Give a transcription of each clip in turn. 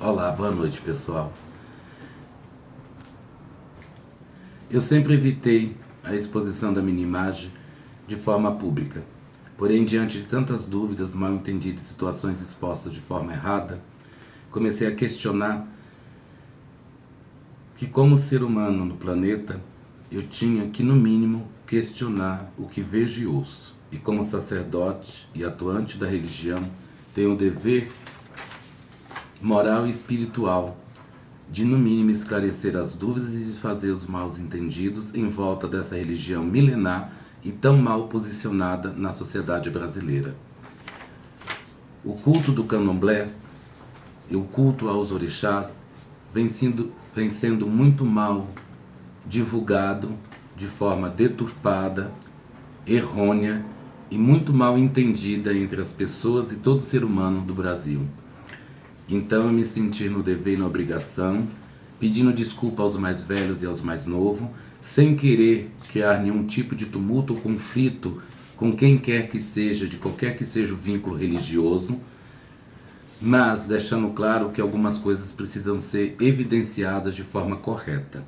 Olá, boa noite, pessoal. Eu sempre evitei a exposição da minha imagem de forma pública. Porém, diante de tantas dúvidas, mal entendidas e situações expostas de forma errada, comecei a questionar que, como ser humano no planeta, eu tinha que, no mínimo, questionar o que vejo e ouço. E como sacerdote e atuante da religião, tenho o dever moral e espiritual de, no mínimo, esclarecer as dúvidas e desfazer os maus entendidos em volta dessa religião milenar e tão mal posicionada na sociedade brasileira. O culto do candomblé e o culto aos orixás vem sendo muito mal divulgado de forma deturpada, errônea e muito mal entendida entre as pessoas e todo ser humano do Brasil. Então eu me senti no dever e na obrigação, pedindo desculpa aos mais velhos e aos mais novos, sem querer criar nenhum tipo de tumulto ou conflito com quem quer que seja, de qualquer que seja o vínculo religioso, mas deixando claro que algumas coisas precisam ser evidenciadas de forma correta.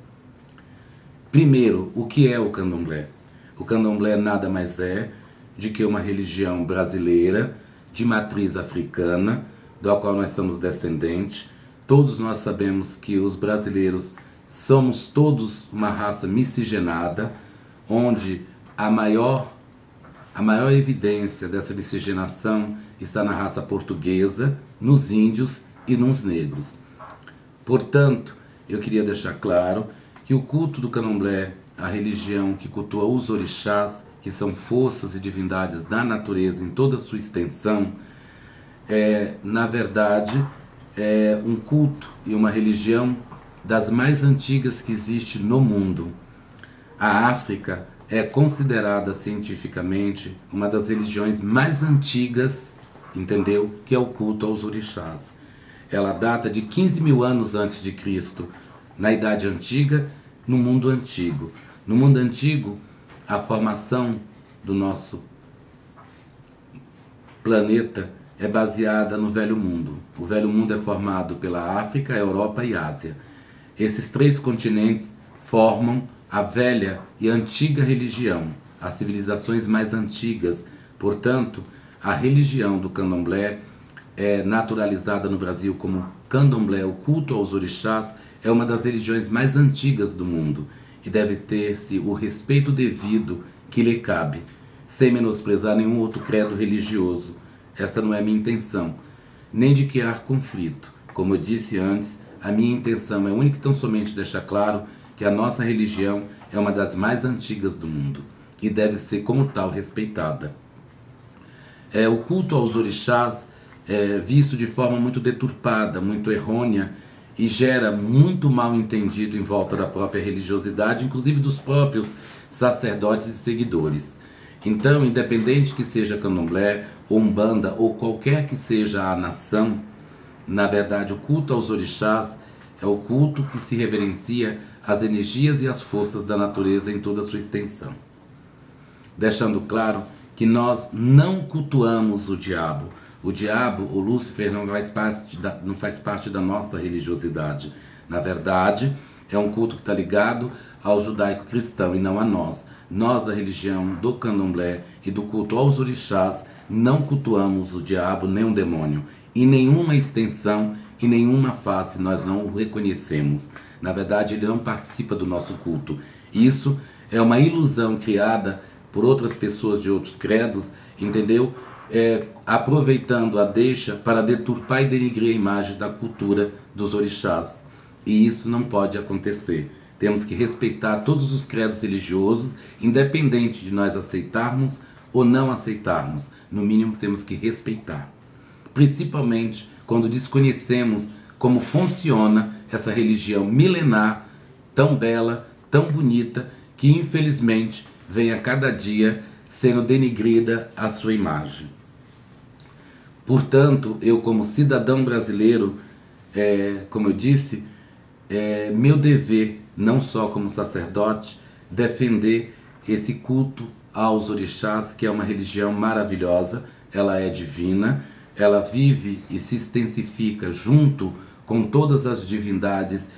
Primeiro, o que é o candomblé? O candomblé nada mais é de que uma religião brasileira de matriz africana, da qual nós somos descendentes. Todos nós sabemos que os brasileiros somos todos uma raça miscigenada, onde a maior evidência dessa miscigenação está na raça portuguesa, nos índios e nos negros. Portanto, eu queria deixar claro que o culto do candomblé, a religião que cultua os orixás, que são forças e divindades da natureza em toda a sua extensão, na verdade, é um culto e uma religião das mais antigas que existe no mundo. A África é considerada cientificamente uma das religiões mais antigas, entendeu? Que é o culto aos orixás. Ela data de 15 mil anos antes de Cristo, na Idade Antiga, no mundo antigo. No mundo antigo, a formação do nosso planeta é baseada no Velho Mundo. O Velho Mundo é formado pela África, Europa e Ásia. Esses três continentes formam a velha e antiga religião, as civilizações mais antigas. Portanto, a religião do candomblé é naturalizada no Brasil como candomblé, o culto aos orixás, é uma das religiões mais antigas do mundo e deve ter-se o respeito devido que lhe cabe, sem menosprezar nenhum outro credo religioso. Esta não é minha intenção, nem de criar conflito. Como eu disse antes, a minha intenção é única e tão somente deixar claro que a nossa religião é uma das mais antigas do mundo e deve ser como tal respeitada. O culto aos orixás é visto de forma muito deturpada, muito errônea e gera muito mal entendido em volta da própria religiosidade, inclusive dos próprios sacerdotes e seguidores. Então, independente que seja candomblé, umbanda ou qualquer que seja a nação, na verdade o culto aos orixás é o culto que se reverencia às energias e às forças da natureza em toda a sua extensão. Deixando claro que nós não cultuamos o diabo. O diabo, o Lúcifer, não faz parte da nossa religiosidade. Na verdade, é um culto que está ligado ao judaico-cristão e não a nós. Nós, da religião do candomblé e do culto aos orixás, não cultuamos o diabo nem o demônio. Em nenhuma extensão, em nenhuma face, nós não o reconhecemos. Na verdade, ele não participa do nosso culto. Isso é uma ilusão criada por outras pessoas de outros credos, entendeu? Aproveitando a deixa para deturpar e denigrir a imagem da cultura dos orixás. E isso não pode acontecer. Temos que respeitar todos os credos religiosos, independente de nós aceitarmos ou não aceitarmos. No mínimo, temos que respeitar. Principalmente quando desconhecemos como funciona essa religião milenar, tão bela, tão bonita, que infelizmente vem a cada dia sendo denigrida a sua imagem. Portanto, eu como cidadão brasileiro, como eu disse, é meu dever, não só como sacerdote, defender esse culto aos orixás, que é uma religião maravilhosa, ela é divina, ela vive e se extensifica junto com todas as divindades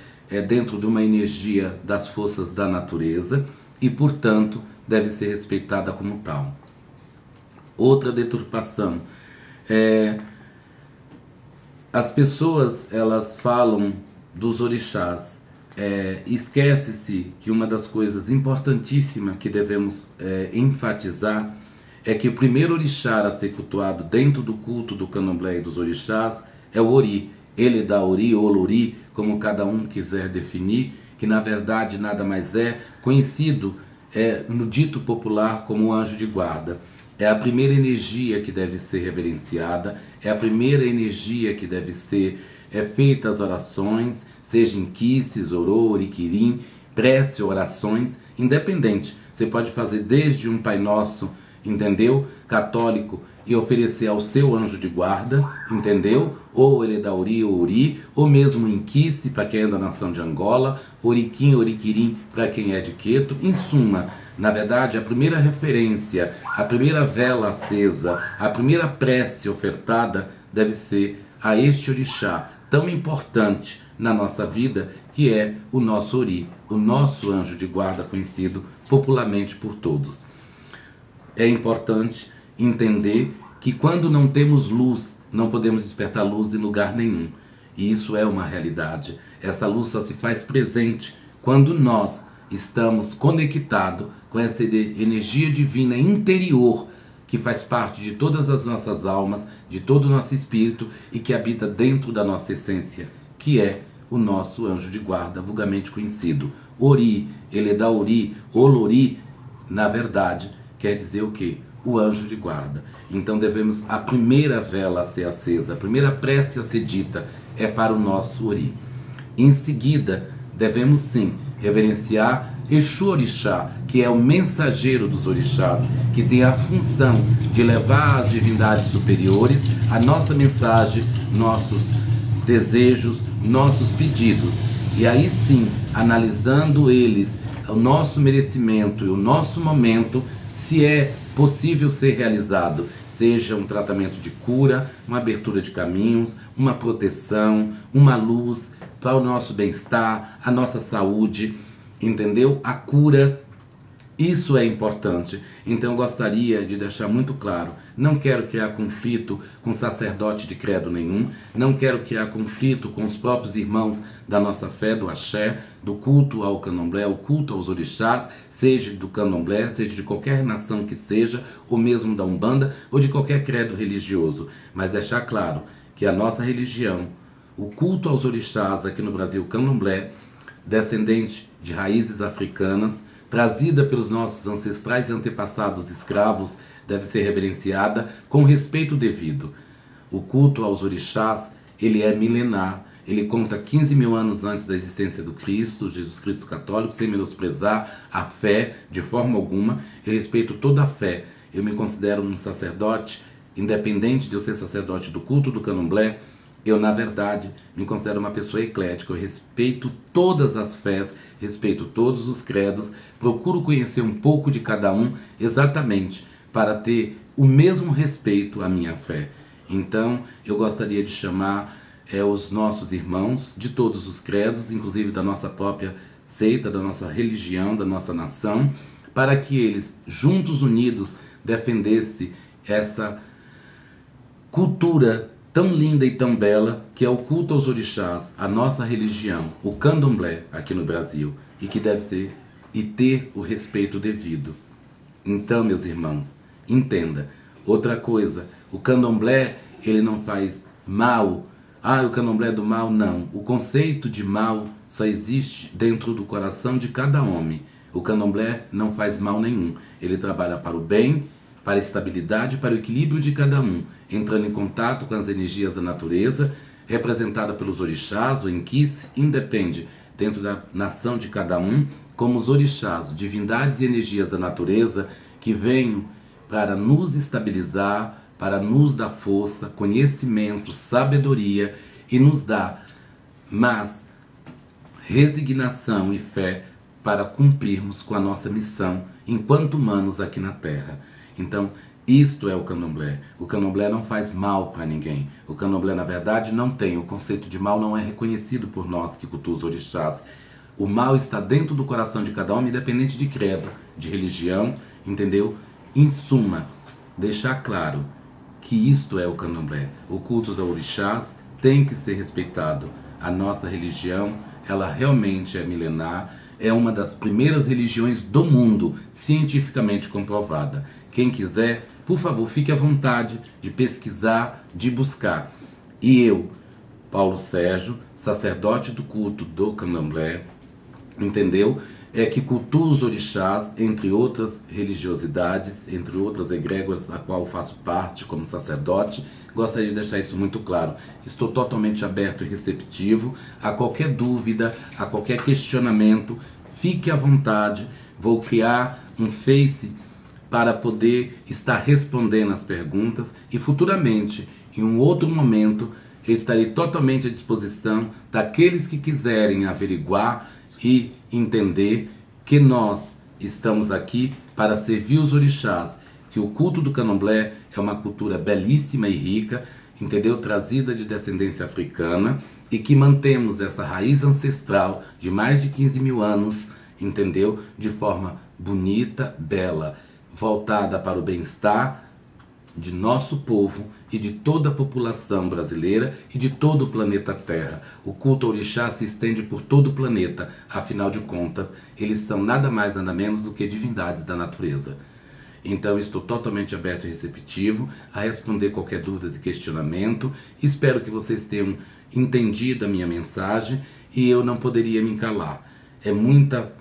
dentro de uma energia das forças da natureza e, portanto, deve ser respeitada como tal. Outra deturpação as pessoas, elas falam dos orixás, esquece-se que uma das coisas importantíssimas que devemos enfatizar é que o primeiro orixá a ser cultuado dentro do culto do candomblé e dos orixás é o Ori. Ele dá Ori ou Olori, como cada um quiser definir, que na verdade nada mais é conhecido no dito popular como o anjo de guarda. É a primeira energia que deve ser reverenciada, é a primeira energia que deve ser feita as orações, seja em quices, orô, oriquirim, prece, orações, independente. Você pode fazer desde um Pai Nosso, entendeu? Católico, e oferecer ao seu anjo de guarda, entendeu? Ou ele dá Ori ou Ori, ou mesmo em quice para quem é da nação de Angola, Oriquim, Oriquirim para quem é de Queto. Em suma, na verdade, a primeira referência, a primeira vela acesa, a primeira prece ofertada deve ser a este orixá tão importante na nossa vida, que é o nosso Ori, o nosso anjo de guarda, conhecido popularmente por todos. É importante entender que quando não temos luz, não podemos despertar luz em lugar nenhum. E isso é uma realidade. Essa luz só se faz presente quando nós estamos conectados com essa energia divina interior que faz parte de todas as nossas almas, de todo o nosso espírito e que habita dentro da nossa essência, que é o nosso anjo de guarda, vulgarmente conhecido. Ori, Eledá Ori, Olori, na verdade, quer dizer o quê? O anjo de guarda. Então devemos, a primeira vela a ser acesa, a primeira prece a ser dita é para o nosso Ori. Em seguida, devemos sim reverenciar Exu Orixá, que é o mensageiro dos orixás, que tem a função de levar às divindades superiores a nossa mensagem, nossos desejos, nossos pedidos. E aí sim, analisando eles, o nosso merecimento e o nosso momento, se é possível ser realizado, seja um tratamento de cura, uma abertura de caminhos, uma proteção, uma luz para o nosso bem-estar, a nossa saúde, entendeu? A cura, isso é importante. Então eu gostaria de deixar muito claro, não quero criar conflito com sacerdote de credo nenhum, não quero criar conflito com os próprios irmãos da nossa fé, do axé, do culto ao candomblé, o culto aos orixás, seja do candomblé, seja de qualquer nação que seja, ou mesmo da Umbanda, ou de qualquer credo religioso, mas deixar claro que a nossa religião, o culto aos orixás aqui no Brasil, candomblé, descendente de raízes africanas, trazida pelos nossos ancestrais e antepassados escravos, deve ser reverenciada com respeito devido. O culto aos orixás, ele é milenar, ele conta 15 mil anos antes da existência do Cristo, Jesus Cristo católico, sem menosprezar a fé de forma alguma. Eu respeito toda a fé, eu me considero um sacerdote, independente de eu ser sacerdote do culto do candomblé, eu, na verdade, me considero uma pessoa eclética, eu respeito todas as fés, respeito todos os credos, procuro conhecer um pouco de cada um, exatamente para ter o mesmo respeito à minha fé. Então, eu gostaria de chamar os nossos irmãos de todos os credos, inclusive da nossa própria seita, da nossa religião, da nossa nação, para que eles, juntos, unidos, defendessem essa cultura tão linda e tão bela, que é o culto aos orixás, a nossa religião, o candomblé aqui no Brasil, e que deve ser e ter o respeito devido. Então, meus irmãos, entenda. Outra coisa, o candomblé, ele não faz mal. O candomblé é do mal? Não. O conceito de mal só existe dentro do coração de cada homem. O candomblé não faz mal nenhum. Ele trabalha para o bem, para a estabilidade, para o equilíbrio de cada um, entrando em contato com as energias da natureza, representada pelos orixás, o Enquice, independe, dentro da nação de cada um, como os orixás, divindades e energias da natureza, que vêm para nos estabilizar, para nos dar força, conhecimento, sabedoria, e nos dar mais resignação e fé para cumprirmos com a nossa missão enquanto humanos aqui na Terra. Então, Isto é o candomblé. O candomblé não faz mal para ninguém. O candomblé, na verdade, não tem. O conceito de mal não é reconhecido por nós que cultuamos os orixás. O mal está dentro do coração de cada homem, independente de credo, de religião, entendeu? Em suma, deixar claro que isto é o candomblé. O culto aos orixás tem que ser respeitado. A nossa religião, ela realmente é milenar, é uma das primeiras religiões do mundo, cientificamente comprovada. Quem quiser, por favor, fique à vontade de pesquisar, de buscar. E eu, Paulo Sérgio, sacerdote do culto do candomblé, entendeu? É que cultua os orixás, entre outras religiosidades, entre outras egrégoras, a qual faço parte como sacerdote. Gostaria de deixar isso muito claro. Estou totalmente aberto e receptivo a qualquer dúvida, a qualquer questionamento. Fique à vontade. Vou criar um Face para poder estar respondendo as perguntas e futuramente, em um outro momento, eu estarei totalmente à disposição daqueles que quiserem averiguar e entender que nós estamos aqui para servir os orixás, que o culto do candomblé é uma cultura belíssima e rica, entendeu? Trazida de descendência africana e que mantemos essa raiz ancestral de mais de 15 mil anos, entendeu? De forma bonita, bela, voltada para o bem-estar de nosso povo e de toda a população brasileira e de todo o planeta Terra. O culto ao orixá se estende por todo o planeta, afinal de contas, eles são nada mais nada menos do que divindades da natureza. Então estou totalmente aberto e receptivo a responder qualquer dúvida e questionamento. Espero que vocês tenham entendido a minha mensagem e eu não poderia me calar. É muita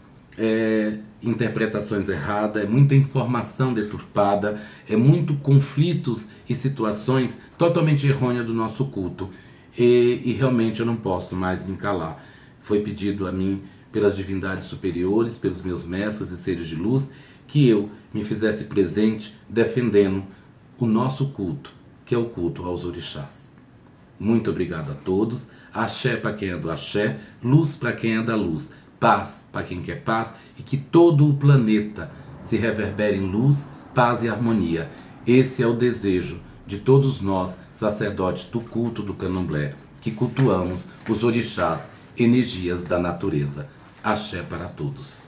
interpretações erradas, é muita informação deturpada, é muito conflitos e situações totalmente errôneas do nosso culto. E realmente eu não posso mais me calar. Foi pedido a mim pelas divindades superiores, pelos meus mestres e seres de luz, que eu me fizesse presente defendendo o nosso culto, que é o culto aos orixás. Muito obrigado a todos. Axé para quem é do axé, luz para quem é da luz. Paz para quem quer paz e que todo o planeta se reverbere em luz, paz e harmonia. Esse é o desejo de todos nós, sacerdotes do culto do candomblé, que cultuamos os orixás, energias da natureza. Axé para todos.